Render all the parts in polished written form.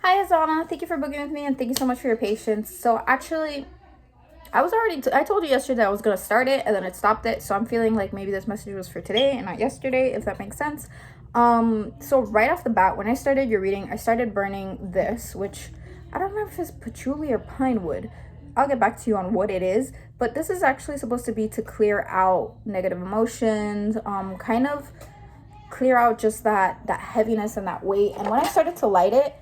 Hi, Ezana. Thank you for booking with me and thank you so much for your patience. So, actually, I told you yesterday that I was going to start it and then it stopped it. So, I'm feeling like maybe this message was for today and not yesterday, if that makes sense. So right off the bat, when I started your reading, I started burning this, which I don't remember if it's patchouli or pine wood. I'll get back to you on what it is, but this is actually supposed to be to clear out negative emotions, kind of clear out just that heaviness and that weight. And when I started to light it,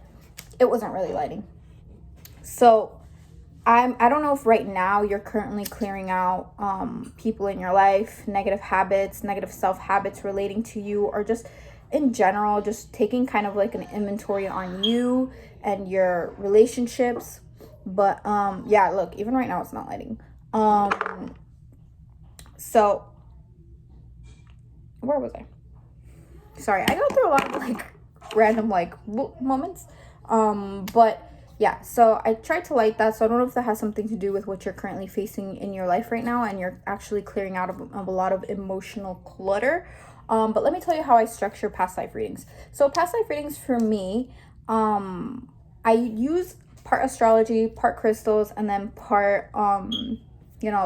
it wasn't really lighting. So I don't know if right now you're currently clearing out people in your life, negative habits, negative self habits relating to you, or just in general, just taking kind of like an inventory on you and your relationships. But yeah, look, even right now it's not lighting. So where was I? Sorry, I go through a lot of like random like moments. But yeah, so I tried to light that. So I don't know if that has something to do with what you're currently facing in your life right now and you're actually clearing out of a lot of emotional clutter. But let me tell you how I structure past life readings. So past life readings for me, I use part astrology, part crystals, and then part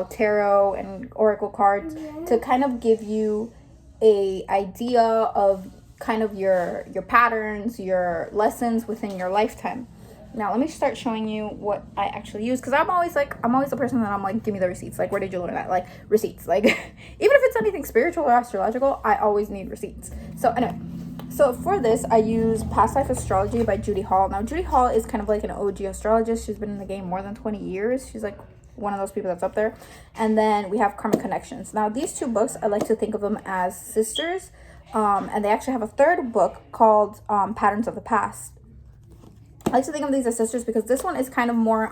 tarot and oracle cards to kind of give you a idea of kind of your patterns, your lessons within your lifetime. Now let me start showing you what I actually use, because I'm always the person that I'm like, give me the receipts. Like, where did you learn that? Like, receipts. Like even if it's anything spiritual or astrological, I always need receipts. So anyway, so for this, I use Past Life Astrology by Judy Hall. Now, Judy Hall is kind of like an OG astrologist. She's been in the game more than 20 years. She's like one of those people that's up there. And then we have Karmic Connections. Now, these two books, I like to think of them as sisters. And they actually have a third book called Patterns of the Past. I like to think of these as sisters because this one is kind of more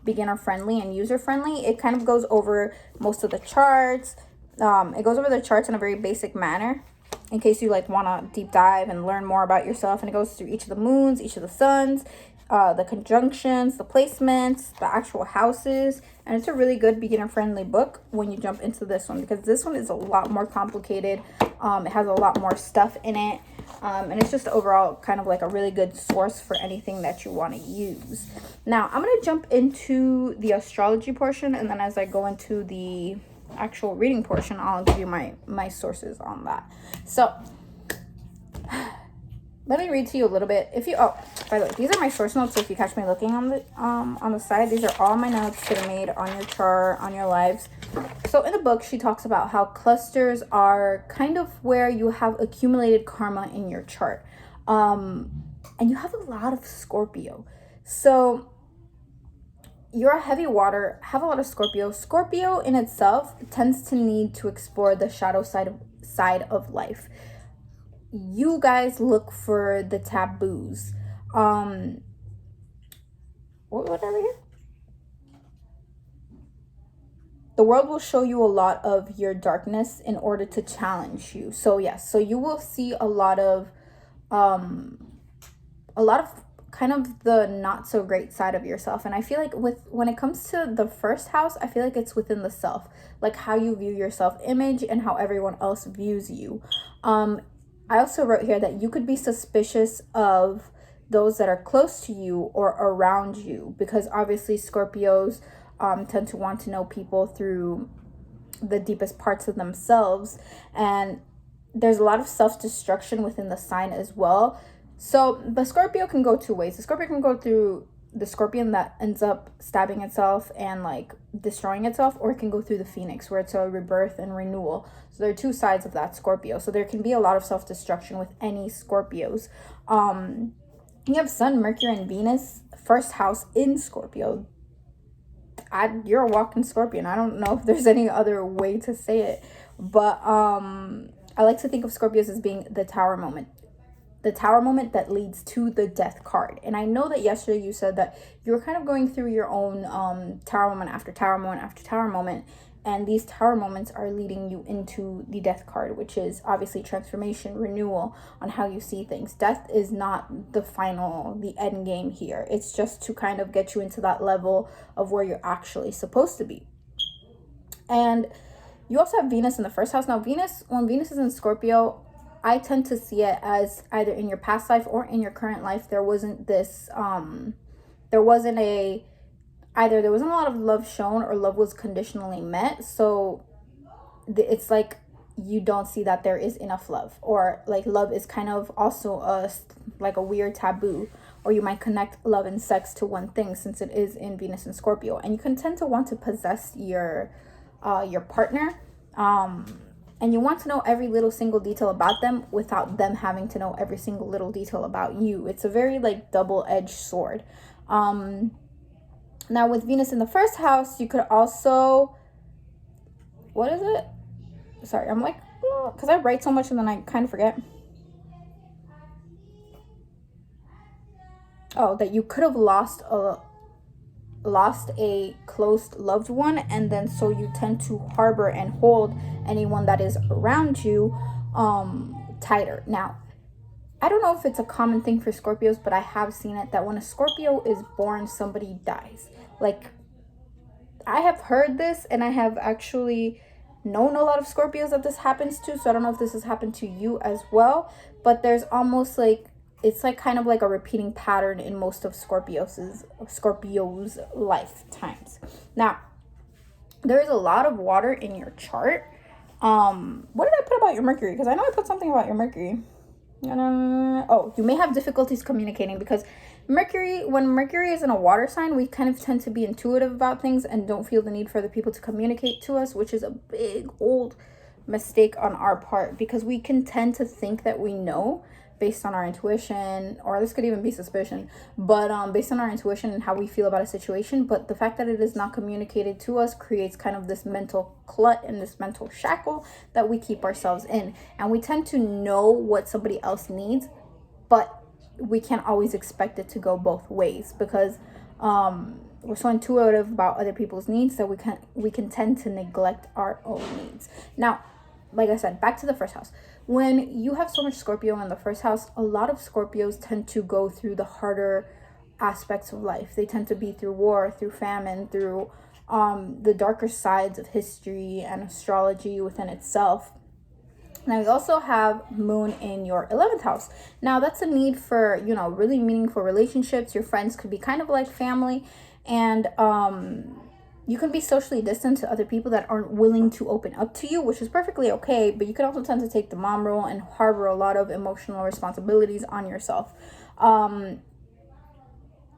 beginner friendly and user friendly. It kind of goes over most of the charts. It goes over the charts in a very basic manner in case you like want to deep dive and learn more about yourself. And it goes through each of the moons, each of the suns, the conjunctions, the placements, the actual houses. And it's a really good beginner friendly book when you jump into this one, because this one is a lot more complicated. It has a lot more stuff in it. And it's just overall kind of like a really good source for anything that you want to use. Now, I'm going to jump into the astrology portion, and then as I go into the actual reading portion, I'll give you my sources on that. So let me read to you a little bit. By the way, these are my source notes. So if you catch me looking on the side, these are all my notes that are made on your chart, on your lives. So in the book, she talks about how clusters are kind of where you have accumulated karma in your chart. And you have a lot of Scorpio. So you're a heavy water, have a lot of Scorpio. Scorpio in itself tends to need to explore the shadow side of life. You guys look for the taboos. What over here? The world will show you a lot of your darkness in order to challenge you. So yes, so you will see a lot of kind of the not so great side of yourself. And I feel like when it comes to the first house, I feel like it's within the self, like how you view your self image and how everyone else views you. I also wrote here that you could be suspicious of those that are close to you or around you, because obviously Scorpios tend to want to know people through the deepest parts of themselves. And there's a lot of self-destruction within the sign as well. So the Scorpio can go two ways. The Scorpio can go through the scorpion that ends up stabbing itself and like destroying itself, or it can go through the phoenix where it's a rebirth and renewal. So there are two sides of that Scorpio. So there can be a lot of self-destruction with any Scorpios. You have Sun, Mercury, and Venus, first house in Scorpio. You're a walking scorpion. I don't know if there's any other way to say it, but I like to think of Scorpios as being the tower moment that leads to the death card. And I know that yesterday you said that you were kind of going through your own tower moment after tower moment after tower moment, and these tower moments are leading you into the death card, which is obviously transformation, renewal on how you see things. Death is not the end game here. It's just to kind of get you into that level of where you're actually supposed to be. And you also have Venus in the first house. Now, when Venus is in Scorpio, I tend to see it as either in your past life or in your current life, there wasn't this, there wasn't a, either there wasn't a lot of love shown or love was conditionally met. So it's like you don't see that there is enough love, or like love is kind of also like a weird taboo, or you might connect love and sex to one thing since it is in Venus and Scorpio, and you can tend to want to possess your partner, and you want to know every little single detail about them without them having to know every single little detail about you. It's a very like double-edged sword. Now with Venus in the first house, you could also, what is it? Sorry, I'm like, because I write so much and then I kind of forget. Oh, that you could have lost a close loved one, and then so you tend to harbor and hold anyone that is around you tighter. Now, I don't know if it's a common thing for Scorpios, but I have seen it that when a Scorpio is born, somebody dies. Like, I have heard this, and I have actually known a lot of Scorpios that this happens to, so I don't know if this has happened to you as well, but there's almost like, it's like kind of like a repeating pattern in most of Scorpio's lifetimes. Now, there is a lot of water in your chart. What did I put about your Mercury? Because I know I put something about your Mercury. Oh, you may have difficulties communicating because when Mercury is in a water sign, we kind of tend to be intuitive about things and don't feel the need for other people to communicate to us, which is a big old mistake on our part, because we can tend to think that we know based on our intuition, or this could even be suspicion, but based on our intuition and how we feel about a situation. But the fact that it is not communicated to us creates kind of this mental clut and this mental shackle that we keep ourselves in, and we tend to know what somebody else needs, but we can't always expect it to go both ways, because we're so intuitive about other people's needs that we can tend to neglect our own needs. Now, like I said, back to the first house. When you have so much Scorpio in the first house, a lot of Scorpios tend to go through the harder aspects of life. They tend to be through war, through famine, through the darker sides of history and astrology within itself. Now, you also have Moon in your 11th house. Now, that's a need for, really meaningful relationships. Your friends could be kind of like family, and you can be socially distant to other people that aren't willing to open up to you, which is perfectly okay, but you can also tend to take the mom role and harbor a lot of emotional responsibilities on yourself. There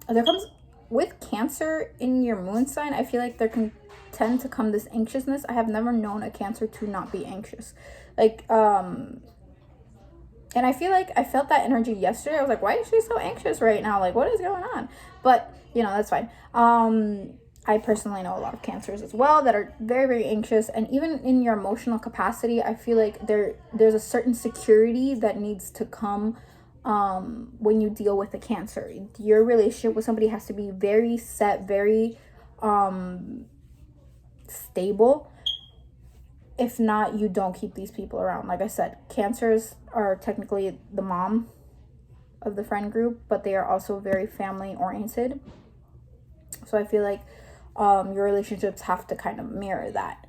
comes, with Cancer in your moon sign, I feel like there can tend to come this anxiousness. I have never known a Cancer to not be anxious. Like, and I feel like I felt that energy yesterday. I was like, why is she so anxious right now? Like, what is going on? But, that's fine. I personally know a lot of Cancers as well that are very, very anxious. And even in your emotional capacity, I feel like there's a certain security that needs to come when you deal with a Cancer. Your relationship with somebody has to be very set, very stable. If not, you don't keep these people around. Like I said, Cancers are technically the mom of the friend group, but they are also very family oriented. So I feel like your relationships have to kind of mirror that.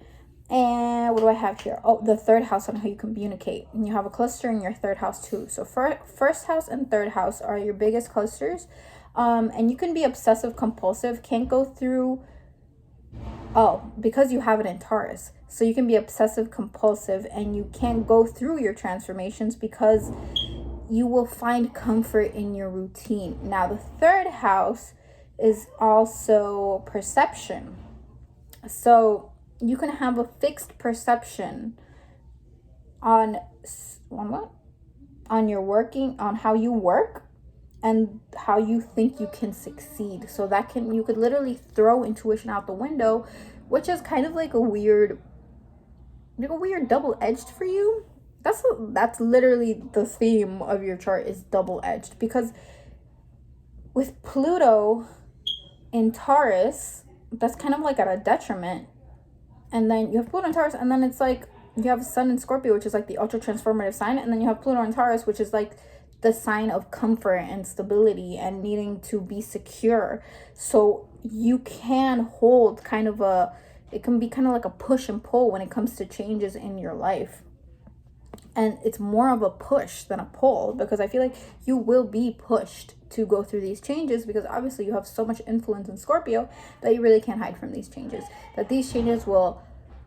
And what do I have here? Oh, the third house on how you communicate. And you have a cluster in your third house too. So first house and third house are your biggest clusters. And you can be obsessive compulsive, can't go through, because you have it in Taurus. So you can be obsessive compulsive and you can't go through your transformations because you will find comfort in your routine. Now, the third house is also perception. So you can have a fixed perception on what? On your working, on how you work and how you think you can succeed. So you could literally throw intuition out the window, which is kind of like a weird double-edged for you. That's literally the theme of your chart, is double-edged, because with Pluto in Taurus, that's kind of like at a detriment. And then you have Pluto in Taurus, and then it's like you have Sun in Scorpio, which is like the ultra transformative sign, and then you have Pluto in Taurus, which is like the sign of comfort and stability and needing to be secure. So you can hold it can be kind of like a push and pull when it comes to changes in your life. And it's more of a push than a pull, because I feel like you will be pushed to go through these changes, because obviously you have so much influence in Scorpio that you really can't hide from these changes. That these changes will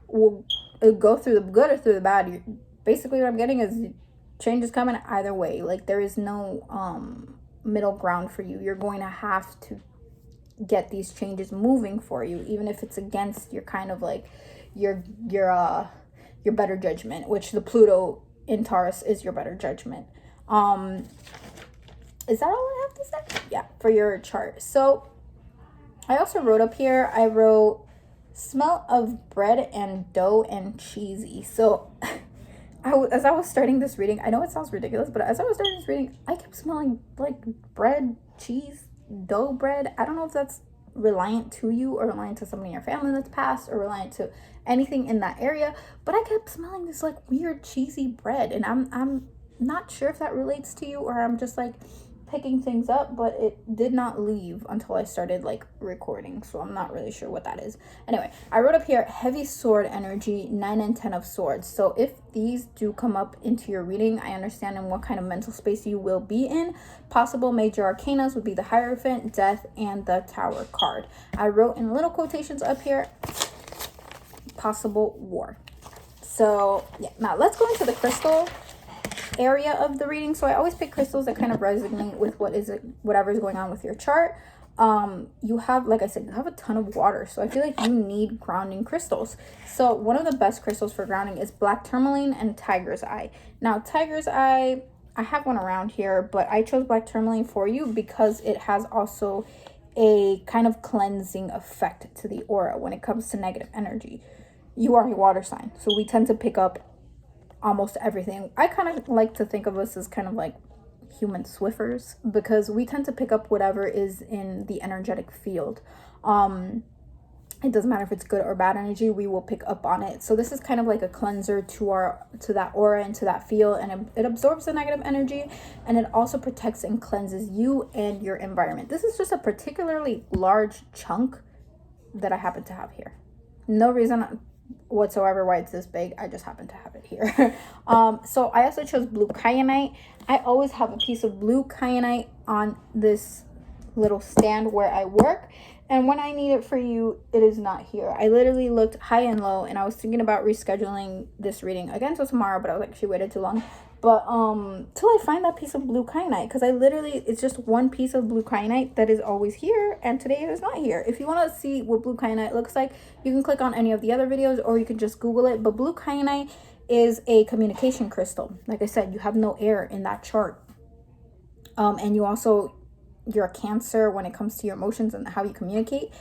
go through the good or through the bad. Basically what I'm getting is change is coming either way. Like, there is no middle ground for you. You're going to have to get these changes moving for you, even if it's against your kind of like your better judgment, which the Pluto in Taurus is your better judgment. Is that all I have to say? Yeah, for your chart. So I also wrote up here, I wrote smell of bread and dough and cheesy. So as I was starting this reading, I know it sounds ridiculous, but as I was starting this reading, I kept smelling like bread, cheese, dough bread. I don't know if that's reliant to you or reliant to somebody in your family that's passed or reliant to anything in that area, but I kept smelling this like weird cheesy bread, and I'm not sure if that relates to you or I'm just like picking things up, but it did not leave until I started like recording, so I'm not really sure what that is. Anyway, I wrote up here heavy sword energy, 9 and 10 of swords. So if these do come up into your reading, I understand in what kind of mental space you will be in. Possible major arcanas would be the Hierophant, Death, and the Tower card. I wrote in little quotations up here, possible war. So yeah, now let's go into the crystal area of the reading. So I always pick crystals that kind of resonate with whatever is going on with your chart. You have, like I said, you have a ton of water, so I feel like you need grounding crystals. So one of the best crystals for grounding is black tourmaline and tiger's eye. Now tiger's eye, I have one around here, but I chose black tourmaline for you because it has also a kind of cleansing effect to the aura when it comes to negative energy. You are a water sign, so we tend to pick up almost everything. I kind of like to think of us as kind of like human Swiffers, because we tend to pick up whatever is in the energetic field. It doesn't matter if it's good or bad energy, we will pick up on it. So this is kind of like a cleanser to that aura and to that field, and it absorbs the negative energy, and it also protects and cleanses you and your environment. This is just a particularly large chunk that I happen to have here. No reason whatsoever why it's this big, I just happen to have it here. So I also chose blue kyanite. I always have a piece of blue kyanite on this little stand where I work, and when I need it for you, it is not here. I literally looked high and low, and I was thinking about rescheduling this reading again till tomorrow, but I was like, she waited too long. But till I find that piece of blue kyanite, because it's just one piece of blue kyanite that is always here, and today it is not here. If you want to see what blue kyanite looks like, you can click on any of the other videos, or you can just Google it. But blue kyanite is a communication crystal. Like I said, you have no air in that chart, and you're a Cancer when it comes to your emotions and how you communicate.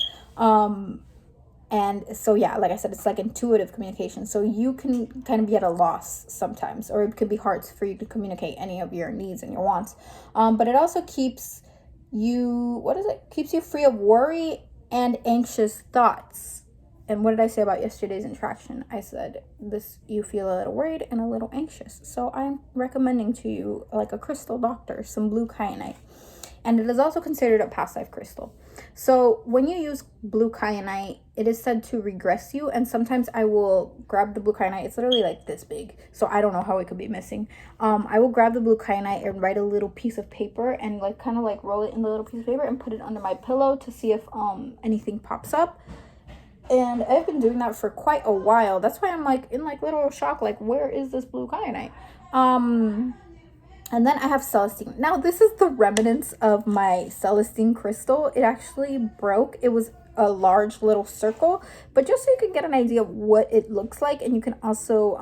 And so, yeah, like I said, it's like intuitive communication. So you can kind of be at a loss sometimes, or it could be hard for you to communicate any of your needs and your wants. But it also keeps you, keeps you free of worry and anxious thoughts. And what did I say about yesterday's interaction? I said you feel a little worried and a little anxious. So I'm recommending to you, like a crystal doctor, some blue kyanite. And it is also considered a past life crystal. So when you use blue kyanite, it is said to regress you. And sometimes I will grab the blue kyanite. It's literally like this big, so I don't know how it could be missing. I will grab the blue kyanite and write a little piece of paper and like kind of like roll it in the little piece of paper and put it under my pillow to see if anything pops up. And I've been doing that for quite a while. That's why I'm like in like little shock, like, where is this blue kyanite? And then I have Celestine. Now, this is the remnants of my Celestine crystal. It actually broke. It was a large little circle, but just so you can get an idea of what it looks like, and you can also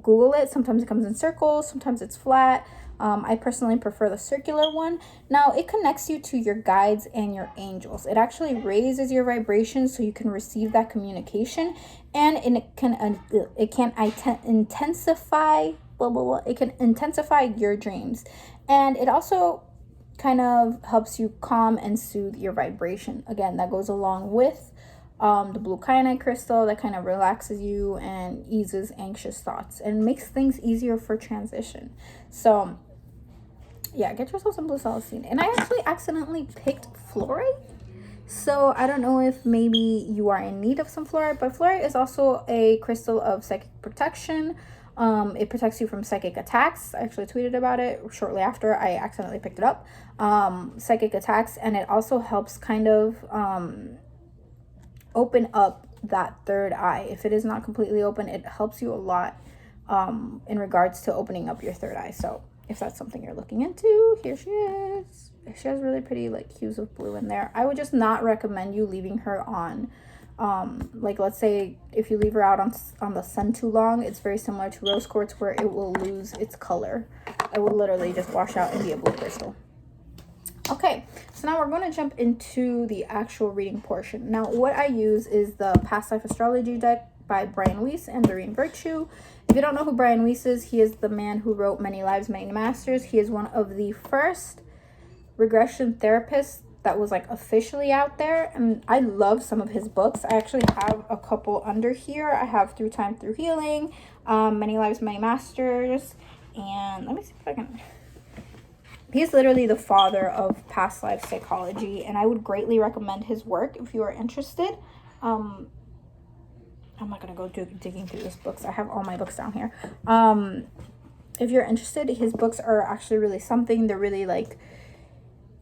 Google it. Sometimes it comes in circles, sometimes it's flat. I personally prefer the circular one. Now, it connects you to your guides and your angels. It actually raises your vibration so you can receive that communication, and it can intensify. It can intensify your dreams, and it also kind of helps you calm and soothe your vibration. Again, that goes along with the blue kyanite crystal, that kind of relaxes you and eases anxious thoughts and makes things easier for transition. So yeah, get yourself some blue Celestine. And I actually accidentally picked fluorite, so I don't know if maybe you are in need of some fluorite, but fluorite is also a crystal of psychic protection. It protects you from psychic attacks. I actually tweeted about it shortly after I accidentally picked it up. Psychic attacks, and it also helps kind of open up that third eye. If it is not completely open, it helps you a lot in regards to opening up your third eye. So if that's something you're looking into, here she is. She has really pretty like hues of blue in there. I would just not recommend you leaving her on like, let's say if you leave her out on the sun too long, it's very similar to rose quartz where it will lose its color. It will literally just wash out and be a blue crystal. Okay, so now we're going to jump into the actual reading portion. Now, what I use is the Past Life Astrology deck by Brian Weiss and Doreen Virtue. If you don't know who Brian Weiss is, he is the man who wrote Many Lives, Many Masters. He is one of the first regression therapists that was like officially out there, and I love some of his books. I actually have a couple under here. I have Through Time, Through Healing, Many Lives, Many Masters, and let me see if I can... He's literally the father of past life psychology, and I would greatly recommend his work if you are interested. I'm not gonna go digging through his books. I have all my books down here. If you're interested, his books are actually really something. They're really like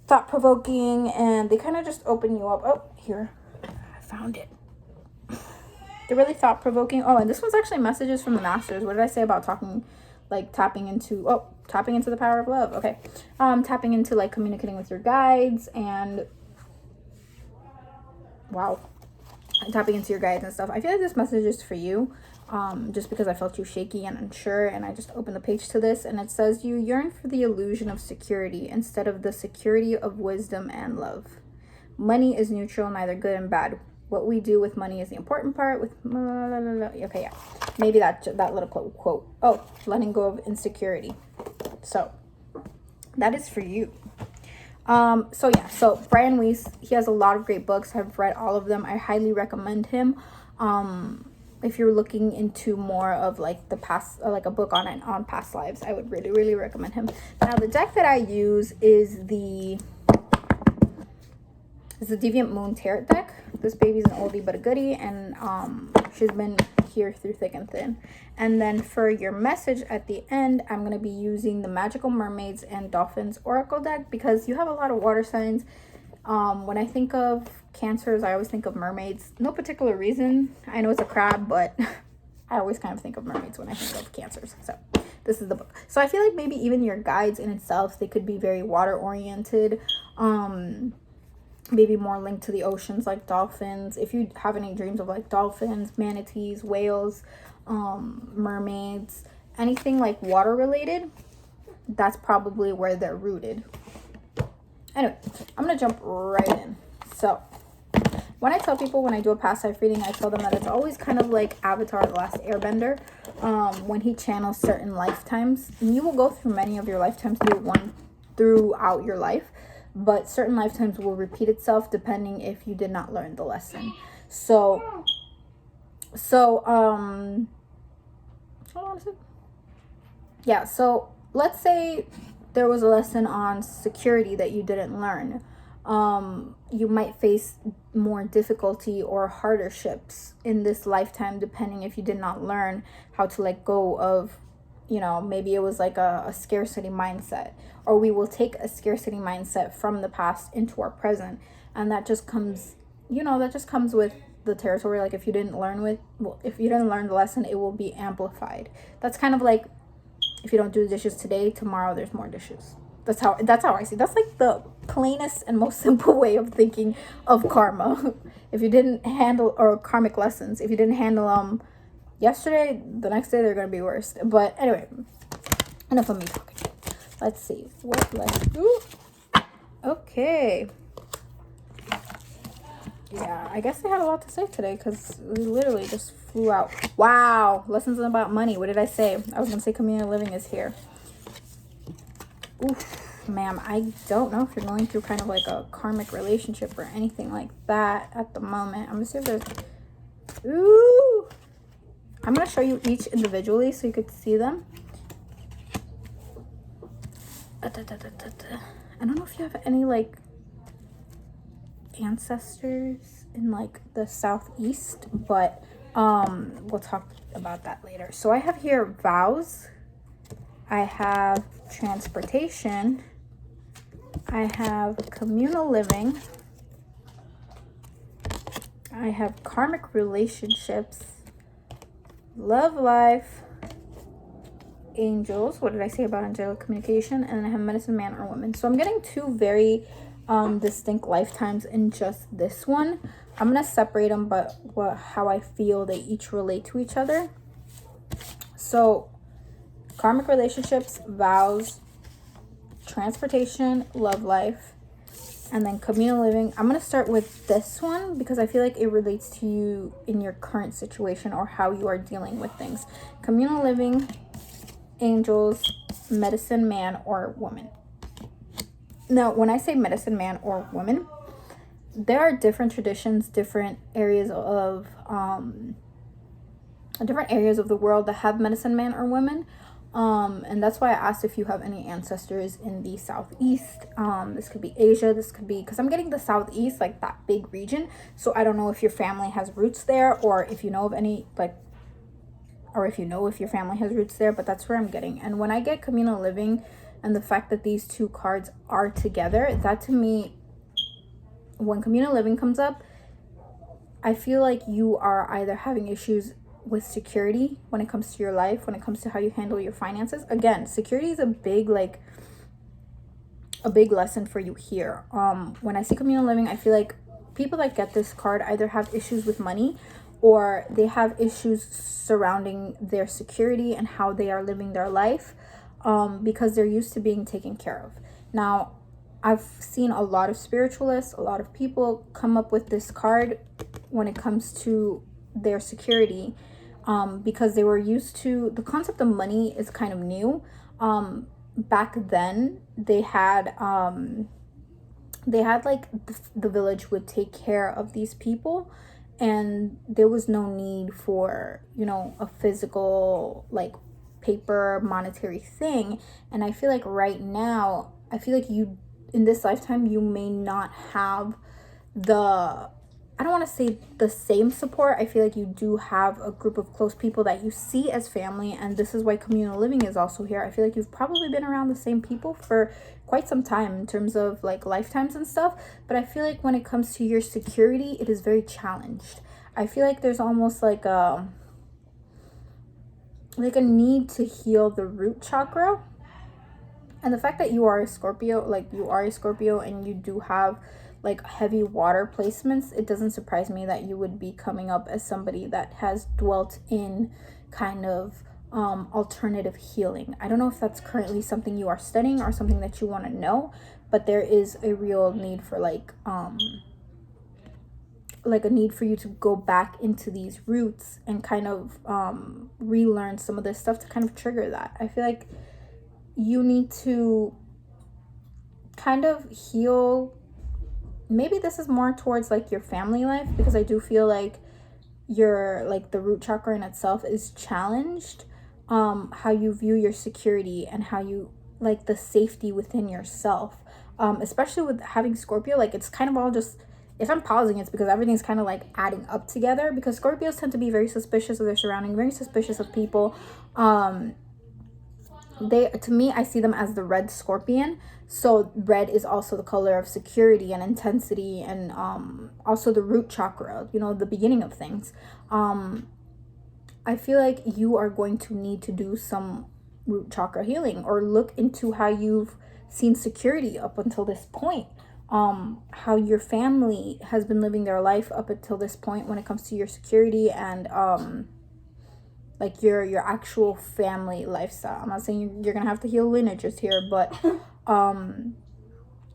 thought-provoking, and they kind of just open you up. Oh, here, I found it. They're really thought-provoking. Oh, and this one's actually messages from the masters. What did I say about tapping into the power of love? Okay. Tapping into like communicating with your guides, and wow, tapping into your guides and stuff. I feel like this message is for you, just because I felt you shaky and unsure, and I just opened the page to this, and it says, you yearn for the illusion of security instead of the security of wisdom and love. Money is neutral, neither good and bad. What we do with money is the important part. With okay, yeah, maybe that little quote. Oh, letting go of insecurity. So that is for you. So Brian Weiss, he has a lot of great books. I've read all of them. I highly recommend him. If you're looking into more of like the past, like a book on past lives, I would really, really recommend him. Now, the deck that I use is the Deviant Moon Tarot deck. This baby's an oldie but a goodie, and she's been here through thick and thin. And then for your message at the end, I'm going to be using the Magical Mermaids and Dolphins Oracle deck, because you have a lot of water signs. When I think of Cancers, I always think of mermaids. No particular reason. I know it's a crab, but I always kind of think of mermaids when I think of Cancers. So this is the book. So I feel like maybe even your guides in itself, they could be very water oriented. Maybe more linked to the oceans, like dolphins. If you have any dreams of like dolphins, manatees, whales, mermaids, anything like water related, that's probably where they're rooted. Anyway, I'm gonna jump right in. So when I tell people, when I do a past life reading, I tell them that it's always kind of like Avatar: The Last Airbender, when he channels certain lifetimes. And you will go through many of your lifetimes throughout your life, but certain lifetimes will repeat itself depending if you did not learn the lesson. So hold on a second. Yeah, so let's say there was a lesson on security that you didn't learn. You might face more difficulty or hardships in this lifetime depending if you did not learn how to let go of, maybe it was like a scarcity mindset, or we will take a scarcity mindset from the past into our present, and that just comes with the territory. Like if you didn't learn the lesson, it will be amplified. That's kind of like, if you don't do the dishes today, tomorrow there's more dishes. That's how I see. That's like the plainest and most simple way of thinking of karma. If you didn't handle, or karmic lessons, if you didn't handle them yesterday, the next day they're gonna be worse. But anyway, enough of me talking. Let's see what let's do. Okay. Yeah, I guess I had a lot to say today because we literally just flew out. Wow, lessons about money. What did I say? I was gonna say community living is here. Oof, ma'am, I don't know if you're going through kind of like a karmic relationship or anything like that at the moment. I'm gonna see if there's... Ooh! I'm gonna show you each individually so you could see them. I don't know if you have any like ancestors in like the southeast, but We'll talk about that later. So I have here vows, I have transportation, I have communal living, I have karmic relationships, love life, angels. What did I say about angelic communication? And then I have medicine man or woman. So I'm getting two very distinct lifetimes in just this one. I'm gonna separate them, but how I feel they each relate to each other. So karmic relationships, vows, transportation, love life, and then communal living. I'm going to start with this one because I feel like it relates to you in your current situation or how you are dealing with things. Communal living, angels, medicine man or woman. Now, when I say medicine man or woman, there are different traditions, different areas of the world that have medicine man or women. And that's why I asked if you have any ancestors in the southeast. This could be Asia, this could be, because I'm getting the southeast, like that big region. So I don't know if your family has roots there, or if you know of any, like, or if you know if your family has roots there, but that's where I'm getting. And when I get communal living and the fact that these two cards are together, that to me, when communal living comes up, I feel like you are either having issues with security when it comes to your life, when it comes to how you handle your finances. Again, security is a big lesson for you here. When I see communal living, I feel like people that get this card either have issues with money, or they have issues surrounding their security and how they are living their life, because they're used to being taken care of. Now, I've seen a lot of spiritualists, a lot of people come up with this card when it comes to their security, because they were used to, the concept of money is kind of new. Back then they had like the village would take care of these people, and there was no need for, you know, a physical, like, paper monetary thing. And I feel like right now, I feel like you, in this lifetime, you may not have the, I don't want to say the same support. I feel like you do have a group of close people that you see as family, and this is why communal living is also here. I feel like you've probably been around the same people for quite some time in terms of like lifetimes and stuff, but I feel like when it comes to your security, it is very challenged. I feel like there's almost like a need to heal the root chakra. And the fact that you are a Scorpio, and you do have like heavy water placements, it doesn't surprise me that you would be coming up as somebody that has dwelt in kind of alternative healing. I don't know if that's currently something you are studying or something that you want to know, but there is a real need for like a need for you to go back into these roots and kind of relearn some of this stuff to kind of trigger that. I feel like you need to kind of heal. Maybe this is more towards like your family life, because I do feel like your, like, the root chakra in itself is challenged. How you view your security and how you like the safety within yourself, especially with having Scorpio. Like, it's kind of all just, if I'm pausing, it's because everything's kind of like adding up together, because Scorpios tend to be very suspicious of their surrounding, very suspicious of people. To me, I see them as the red scorpion. So red is also the color of security and intensity, and also the root chakra, you know, the beginning of things. I feel like you are going to need to do some root chakra healing, or look into how you've seen security up until this point, how your family has been living their life up until this point when it comes to your security and like your actual family lifestyle. I'm not saying you're gonna have to heal lineages here, but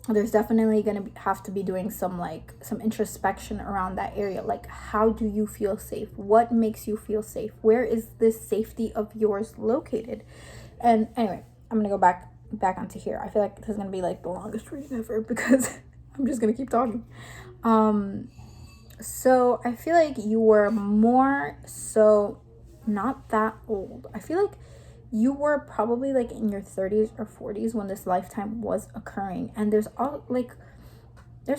there's definitely gonna have to be doing some introspection around that area. Like, how do you feel safe? What makes you feel safe? Where is this safety of yours located? And anyway, I'm gonna go back onto here. I feel like this is gonna be like the longest reading ever, because I'm just gonna keep talking. So I feel like you were more so not that old. I feel like you were probably like in your 30s or 40s when this lifetime was occurring. And there's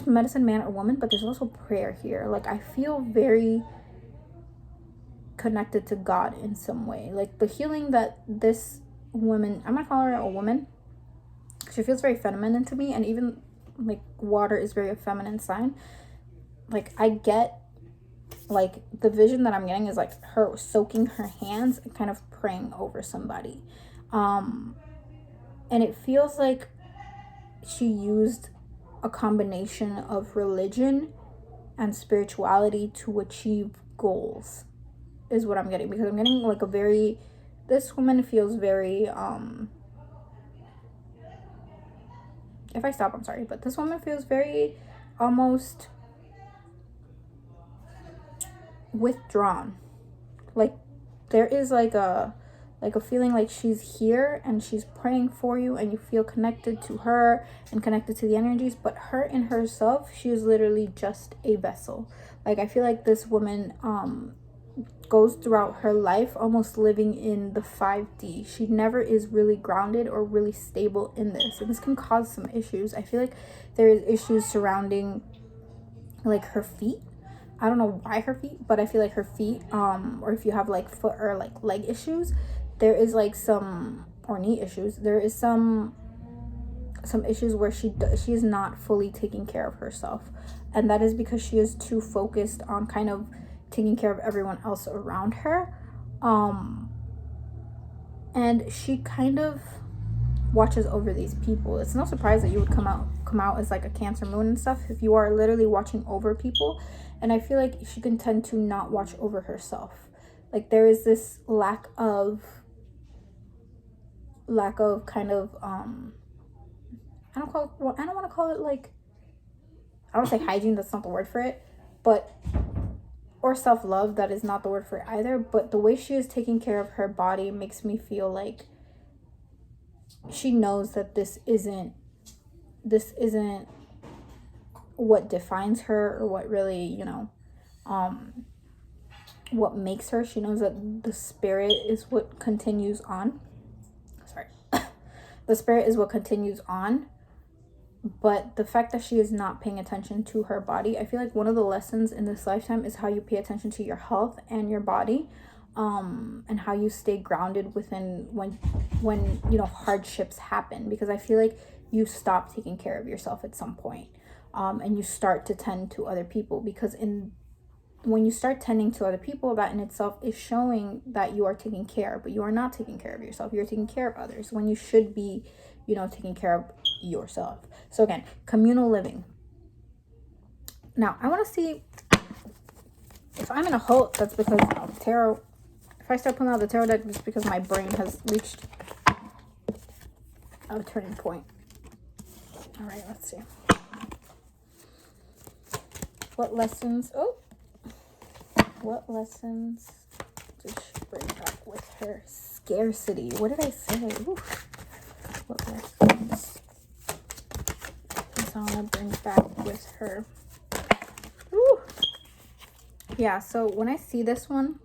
medicine man or woman, but there's also prayer here. Like, I feel very, connected to God in some way. Like the healing that this woman, I'm gonna call her a woman, she feels very feminine to me, and even like water is very a feminine sign. Like I get, like the vision that I'm getting is like her soaking her hands and kind of praying over somebody, and it feels like she used a combination of religion and spirituality to achieve goals, is what I'm getting, because I'm getting like a very, this woman feels very if I stop, I'm sorry, but this woman feels very almost withdrawn. Like there is like a feeling like she's here and she's praying for you, and you feel connected to her and connected to the energies, but her in herself, she is literally just a vessel. Like I feel like this woman goes throughout her life almost living in the 5D. She never is really grounded or really stable in this, and this can cause some issues. I feel like there is issues surrounding like her feet. I don't know why her feet, but I feel like her feet, or if you have like foot or like leg issues, there is like some, or knee issues, there is some issues where she is not fully taking care of herself, and that is because she is too focused on kind of taking care of everyone else around her, and she kind of watches over these people. It's no surprise that you would come out as like a Cancer moon and stuff if you are literally watching over people. And I feel like she can tend to not watch over herself. Like there is this lack of kind of I don't want to call it like, I don't say hygiene, that's not the word for it, but, or self-love, that is not the word for it either. But the way she is taking care of her body makes me feel like she knows that this isn't what defines her, or what really, you know, what makes her. She knows that the spirit is what continues on. Sorry. The spirit is what continues on. But the fact that she is not paying attention to her body, I feel like one of the lessons in this lifetime is how you pay attention to your health and your body, and how you stay grounded within when you know hardships happen. Because I feel like you stop taking care of yourself at some point, and you start to tend to other people, because when you start tending to other people, that in itself is showing that you are taking care, but you are not taking care of yourself. You're taking care of others when you should be, you know, taking care of yourself. So again, communal living. Now I want to see if I'm in a halt. That's because of tarot. If I start pulling out the tarot deck, it's because my brain has reached a turning point. All right, let's see. What lessons did she bring back with her? Scarcity. What did I say? Ooh. What lessons Ezana brings back with her? Ooh. Yeah, so when I see this one,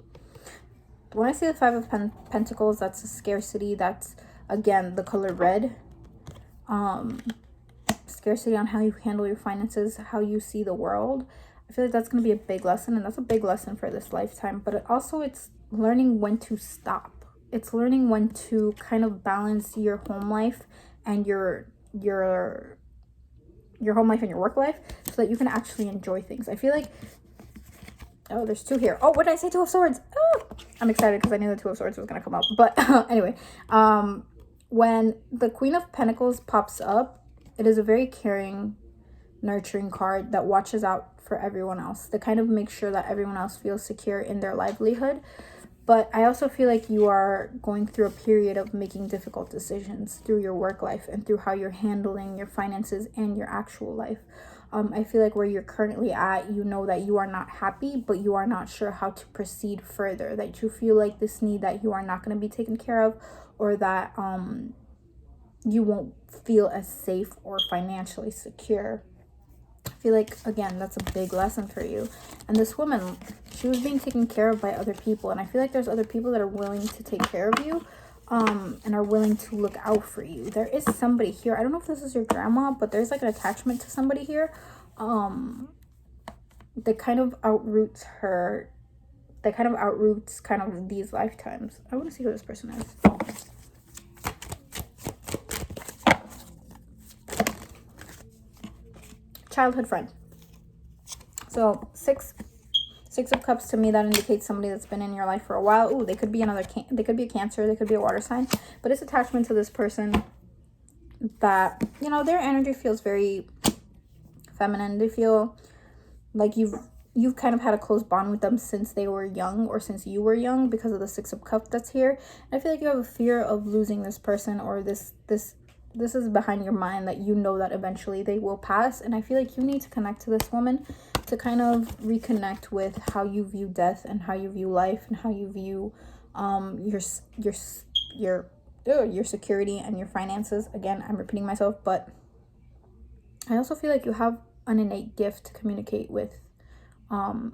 when I see the Five of Pentacles, that's a scarcity. That's, again, the color red. Scarcity on how you handle your finances, how you see the world. I feel like that's going to be a big lesson, and that's a big lesson for this lifetime. But it's learning when to stop. It's learning when to kind of balance your home life and your home life and your work life, so that you can actually enjoy things. I feel like, oh, there's two here. Oh, what did I say? Two of Swords. Oh, I'm excited because I knew the Two of Swords was going to come up. But anyway, when the Queen of Pentacles pops up, it is a very caring, nurturing card that watches out for everyone else, that kind of makes sure that everyone else feels secure in their livelihood. But I also feel like you are going through a period of making difficult decisions through your work life and through how you're handling your finances and your actual life. I feel like where you're currently at, you know that you are not happy, but you are not sure how to proceed further. That you feel like this need that you are not going to be taken care of, or that you won't feel as safe or financially secure. I feel like, again, that's a big lesson for you. And this woman, she was being taken care of by other people. And I feel like there's other people that are willing to take care of you, and are willing to look out for you. There is somebody here. I don't know if this is your grandma, but there's like an attachment to somebody here that kind of outroots her that kind of outroots kind of these lifetimes. I want to see who this person is. Childhood friend. So six of cups, to me, that indicates somebody that's been in your life for a while. Ooh, they could be they could be a Cancer, they could be a water sign, but it's attachment to this person that, you know, their energy feels very feminine. They feel like you've kind of had a close bond with them since they were young, or since you were young, because of the Six of Cups that's here. And I feel like you have a fear of losing this person, or this is behind your mind, that you know that eventually they will pass. And I feel like you need to connect to this woman to kind of reconnect with how you view death, and how you view life, and how you view your security and your finances. Again, I'm repeating myself, but I also feel like you have an innate gift to communicate with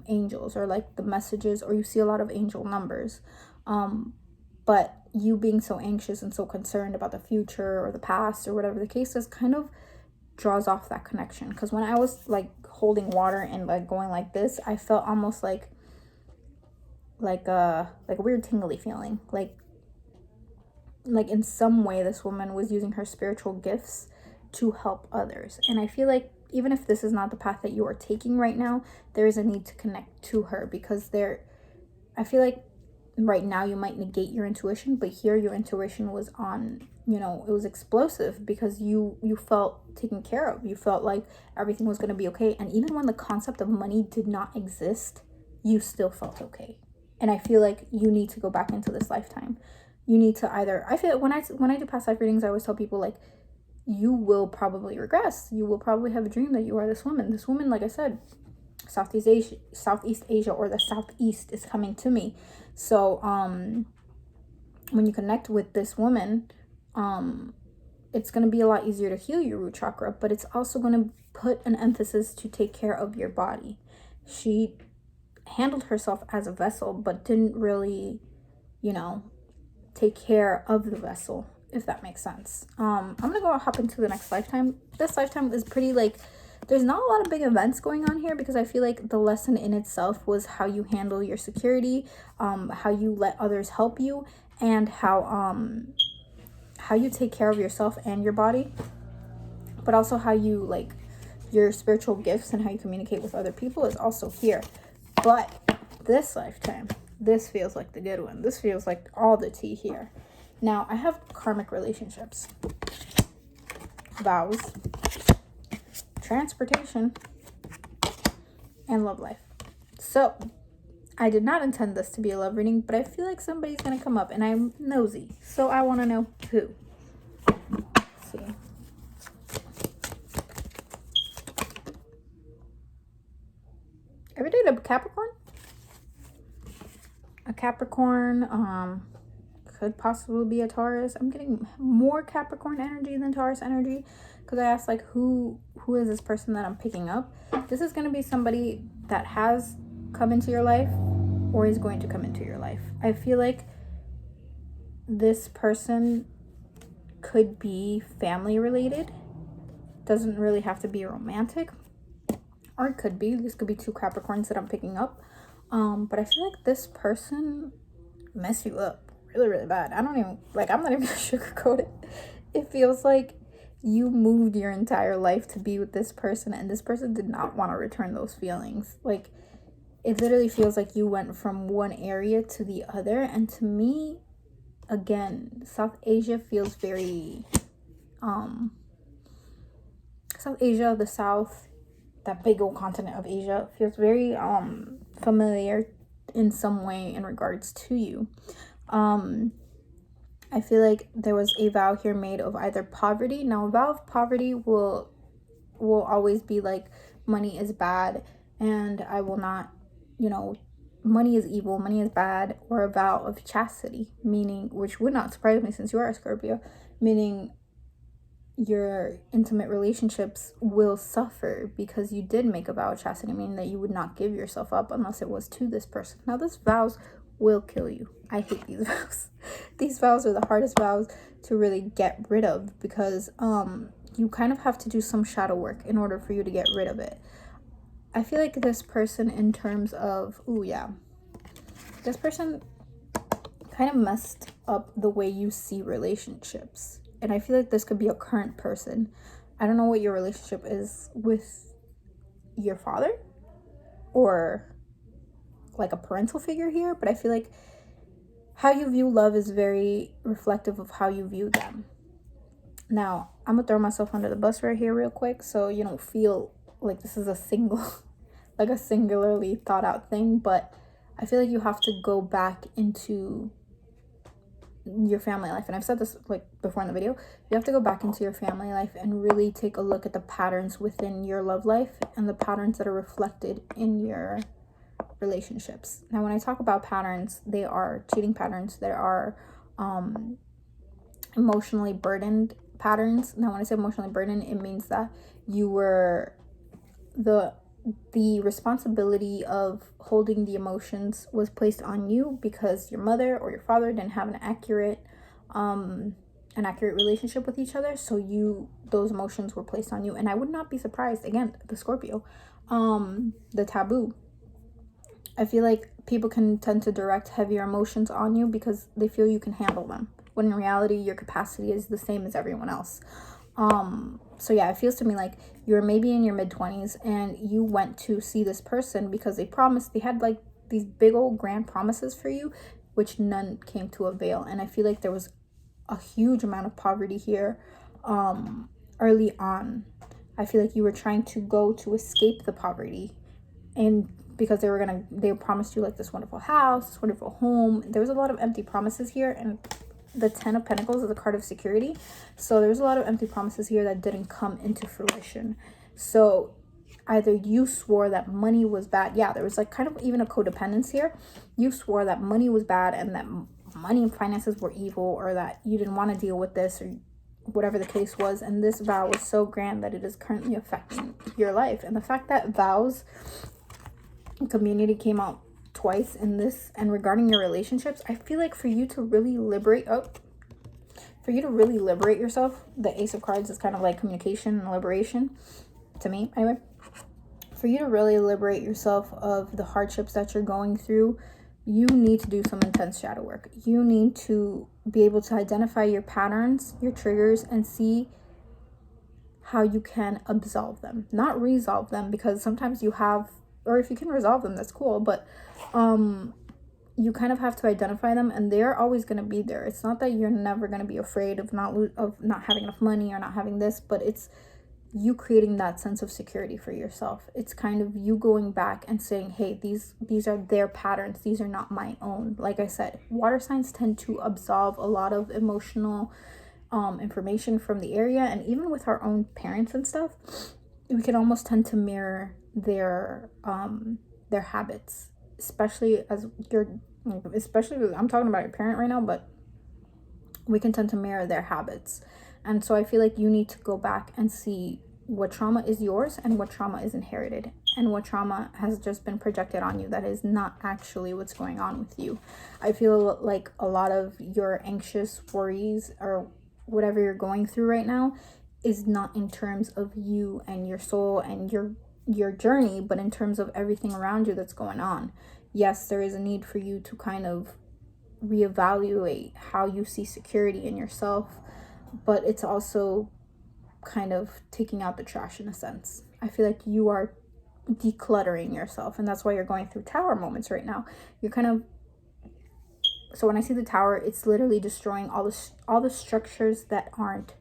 angels, or like the messages, or you see a lot of angel numbers. But you being so anxious and so concerned about the future or the past or whatever the case is, kind of draws off that connection. Because when I was like holding water and like going like this, I felt almost like a weird tingly feeling, like in some way this woman was using her spiritual gifts to help others. And I feel like even if this is not the path that you are taking right now, there is a need to connect to her, because I feel like right now you might negate your intuition, but here your intuition was on, you know, it was explosive, because you felt taken care of. You felt like everything was going to be okay. And even when the concept of money did not exist, you still felt okay. And I feel like you need to go back into this lifetime. You need to I feel when I do past life readings, I always tell people, like, you will probably regress. You will probably have a dream that you are this woman. This woman, like I said, Southeast Asia, or the Southeast is coming to me. So when you connect with this woman, it's going to be a lot easier to heal your root chakra, but it's also going to put an emphasis to take care of your body. She handled herself as a vessel, but didn't really, you know, take care of the vessel, if that makes sense. I'm gonna go hop into the next lifetime. This lifetime is pretty, like, there's not a lot of big events going on here, because I feel like the lesson in itself was how you handle your security, how you let others help you, and how you take care of yourself and your body, but also how you, like, your spiritual gifts and how you communicate with other people is also here. But this lifetime, this feels like the good one. This feels like all the tea here. Now, I have karmic relationships, vows, transportation, and love life. So, I did not intend this to be a love reading, but I feel like somebody's going to come up, and I'm nosy. So, I want to know who. Let's see. Every day, a Capricorn? A Capricorn, could possibly be a Taurus. I'm getting more Capricorn energy than Taurus energy, because I asked, like, who is this person that I'm picking up? This is going to be somebody that has come into your life, or is going to come into your life. I feel like this person could be family related. Doesn't really have to be romantic, or it could be. This could be two Capricorns that I'm picking up. But I feel like this person mess you up really, really bad. I'm not even gonna sugarcoat it. It feels like you moved your entire life to be with this person, and this person did not want to return those feelings. Like, it literally feels like you went from one area to the other. And to me, again, South Asia feels very South Asia, the South, that big old continent of Asia, feels very familiar in some way in regards to you. I feel like there was a vow here made of either poverty. Now, a vow of poverty will always be like, money is bad, and I will not, money is evil, money is bad. Or a vow of chastity, meaning, which would not surprise me since you are a Scorpio, meaning your intimate relationships will suffer because you did make a vow of chastity, meaning that you would not give yourself up unless it was to this person. Now, these vows will kill you. I hate these vows. These vows are the hardest vows to really get rid of, because you kind of have to do some shadow work in order for you to get rid of it. I feel like this person, in terms of, This person kind of messed up the way you see relationships. And I feel like this could be a current person. I don't know what your relationship is with your father or like a parental figure here, but I feel like how you view love is very reflective of how you view them. Now, I'm gonna throw myself under the bus right here real quick so you don't feel like this is a singularly thought out thing, but I feel like you have to go back into your family life. And I've said this like before in the video, you have to go back into your family life and really take a look at the patterns within your love life and the patterns that are reflected in your relationships. Now, when I talk about patterns, they are cheating patterns. There are emotionally burdened patterns. Now, when I say emotionally burdened, it means that you were the responsibility of holding the emotions was placed on you because your mother or your father didn't have an accurate relationship with each other, so those emotions were placed on you. And I would not be surprised, again, the Scorpio, the taboo. I feel like people can tend to direct heavier emotions on you because they feel you can handle them, when in reality your capacity is the same as everyone else. So yeah, it feels to me like you're maybe in your mid-20s and you went to see this person because they had like these big old grand promises for you, which none came to avail. And I feel like there was a huge amount of poverty here early on. I feel like you were trying to go to escape the poverty, and because they promised you like this wonderful house, this wonderful home. There was a lot of empty promises here, and the 10 of Pentacles is a card of security. So there's a lot of empty promises here that didn't come into fruition. So either you swore that money was bad. Yeah, there was like kind of even a codependence here. You swore that money was bad and that money and finances were evil, or that you didn't want to deal with this, or whatever the case was. And this vow was so grand that it is currently affecting your life. And the fact that vows community came out twice in this and regarding your relationships, I feel like for you to really liberate yourself, the Ace of Cards is kind of like communication and liberation to me anyway. For you to really liberate yourself of the hardships that you're going through, you need to do some intense shadow work. You need to be able to identify your patterns, your triggers, and see how you can absolve them, not resolve them, because sometimes you have, or if you can resolve them, that's cool, but you kind of have to identify them, and they're always going to be there. It's not that you're never going to be afraid of not having enough money or not having this, but it's you creating that sense of security for yourself. It's kind of you going back and saying, hey, these are their patterns, these are not my own. Like I said, water signs tend to absolve a lot of emotional information from the area, and even with our own parents and stuff, we can almost tend to mirror their habits, especially I'm talking about your parent right now, but we can tend to mirror their habits. And so I feel like you need to go back and see what trauma is yours and what trauma is inherited, and what trauma has just been projected on you that is not actually what's going on with you. I feel like a lot of your anxious worries or whatever you're going through right now is not in terms of you and your soul and your journey, but in terms of everything around you that's going on. Yes, there is a need for you to kind of reevaluate how you see security in yourself, but it's also kind of taking out the trash in a sense. I feel like you are decluttering yourself, and that's why you're going through tower moments right now. You're kind of, so when I see the tower, it's literally destroying all the structures that aren't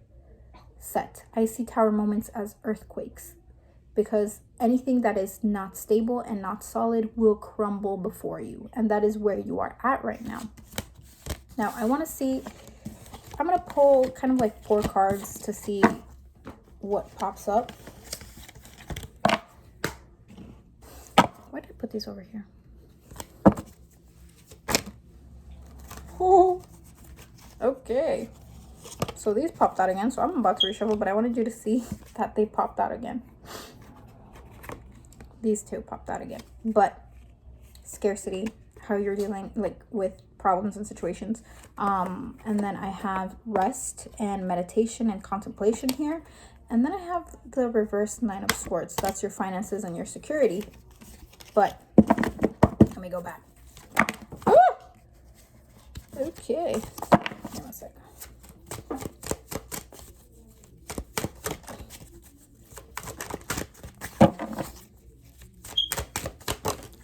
set. I see tower moments as earthquakes, because anything that is not stable and not solid will crumble before you, and that is where you are at right now. Now I want to see, I'm going to pull kind of like 4 cards to see what pops up. Why did I put these over here? Oh, okay. So these popped out again, so I'm about to reshuffle, but I wanted you to see that they popped out again. These 2 popped out again. But scarcity, how you're dealing like with problems and situations. And then I have rest and meditation and contemplation here. And then I have the reverse 9 of Swords. That's your finances and your security. But let me go back. Okay. Hang on a sec.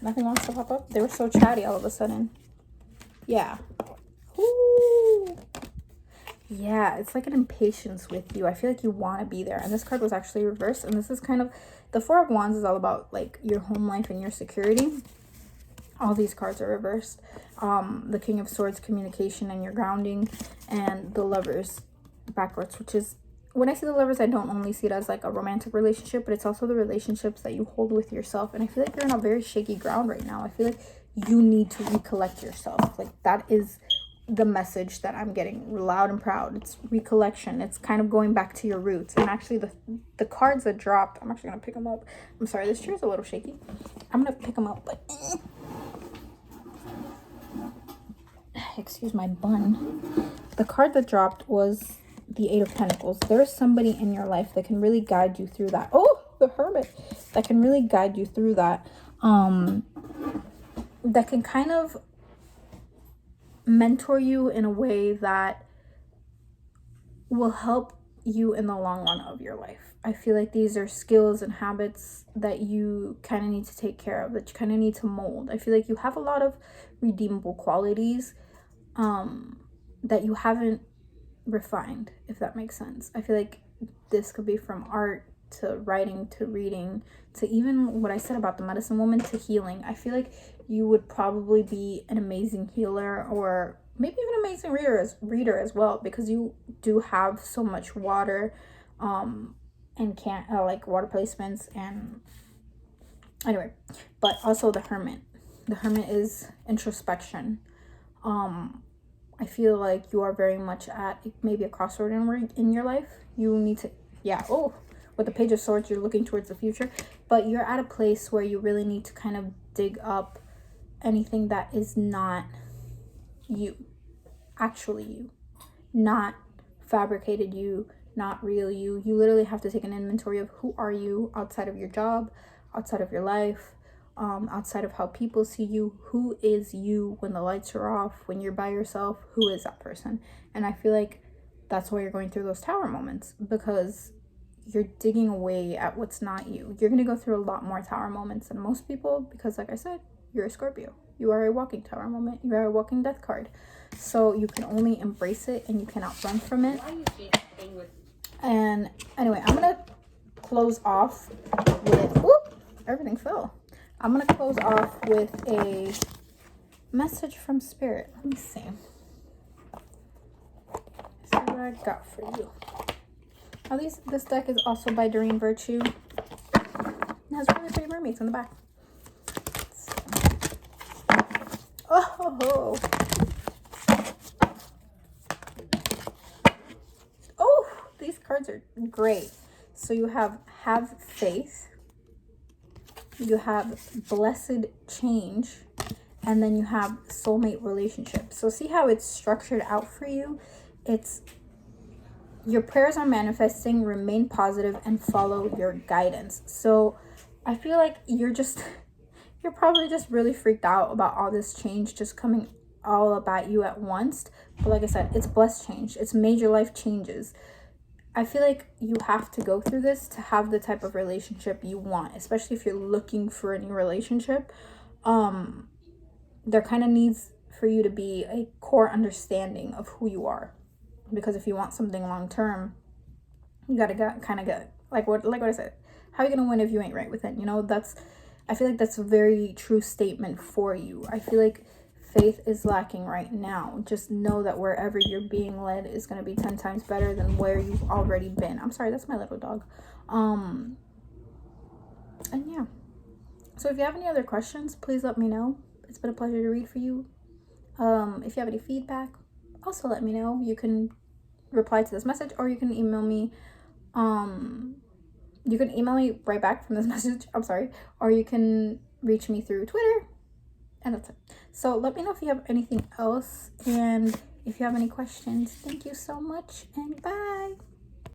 Nothing wants to pop up. They were so chatty all of a sudden. Yeah. Ooh. Yeah, it's like an impatience with you. I feel like you want to be there. And this card was actually reversed. And this is kind of, the Four of Wands is all about like your home life and your security. All these cards are reversed. The King of Swords, communication and your grounding. And the Lovers backwards, which is, when I see the Lovers, I don't only see it as like a romantic relationship, but it's also the relationships that you hold with yourself. And I feel like you're in a very shaky ground right now. I feel like you need to recollect yourself. Like that is the message that I'm getting loud and proud. It's recollection. It's kind of going back to your roots. And actually the cards that dropped, I'm actually gonna pick them up. I'm sorry, this chair is a little shaky. I'm gonna pick them up, but excuse my bun. The card that dropped was the Eight of Pentacles. There's somebody in your life that can really guide you through that. Oh, the Hermit. That can really guide you through that. That can kind of mentor you in a way that will help you in the long run of your life. I feel like these are skills and habits that you kind of need to take care of, that you kind of need to mold. I feel like you have a lot of redeemable qualities that you haven't refined, if that makes sense. I feel like this could be from art to writing to reading to even what I said about the medicine woman to healing. I feel like you would probably be an amazing healer, or maybe even an amazing reader as well, because you do have so much water and can't like water placements. And anyway, but also the Hermit is introspection. I feel like you are very much at maybe a crossroad in your life. You need to, yeah, oh, with the Page of Swords, you're looking towards the future, but you're at a place where you really need to kind of dig up anything that is not you, actually you, not fabricated you, not real you. You literally have to take an inventory of who are you outside of your job, outside of your life, outside of how people see you. Who is you when the lights are off, when you're by yourself? Who is that person? And I feel like that's why you're going through those tower moments, because you're digging away at what's not you. You're going to go through a lot more tower moments than most people, because like I said, you're a Scorpio. You are a walking tower moment. You are a walking death card. So you can only embrace it and you cannot run from it. And anyway, I'm going to close off with, whoop, everything fell. I'm going to close off with a message from Spirit. Let me see. Let's see what I got for you. Now this deck is also by Doreen Virtue. It has really pretty mermaids on the back. Oh, these cards are great. So you have faith, you have blessed change, and then you have soulmate relationship. So see how it's structured out for you? It's your prayers are manifesting, remain positive, and follow your guidance. So I feel like you're probably just really freaked out about all this change just coming all about you at once. But like I said, it's blessed change. It's major life changes. I feel like you have to go through this to have the type of relationship you want, especially if you're looking for a new relationship. There kind of needs for you to be a core understanding of who you are, because if you want something long term, you gotta get like what I said. How are you gonna win if you ain't right within? You know, I feel like that's a very true statement for you. I feel like faith is lacking right now. Just know that wherever you're being led is going to be 10 times better than where you've already been. I'm sorry, that's my little dog. And yeah. So if you have any other questions, please let me know. It's been a pleasure to read for you. If you have any feedback, also let me know. You can reply to this message, or you can email me. You can email me right back from this message. I'm sorry. Or you can reach me through Twitter. And that's it. So let me know if you have anything else, and if you have any questions. Thank you so much, and bye.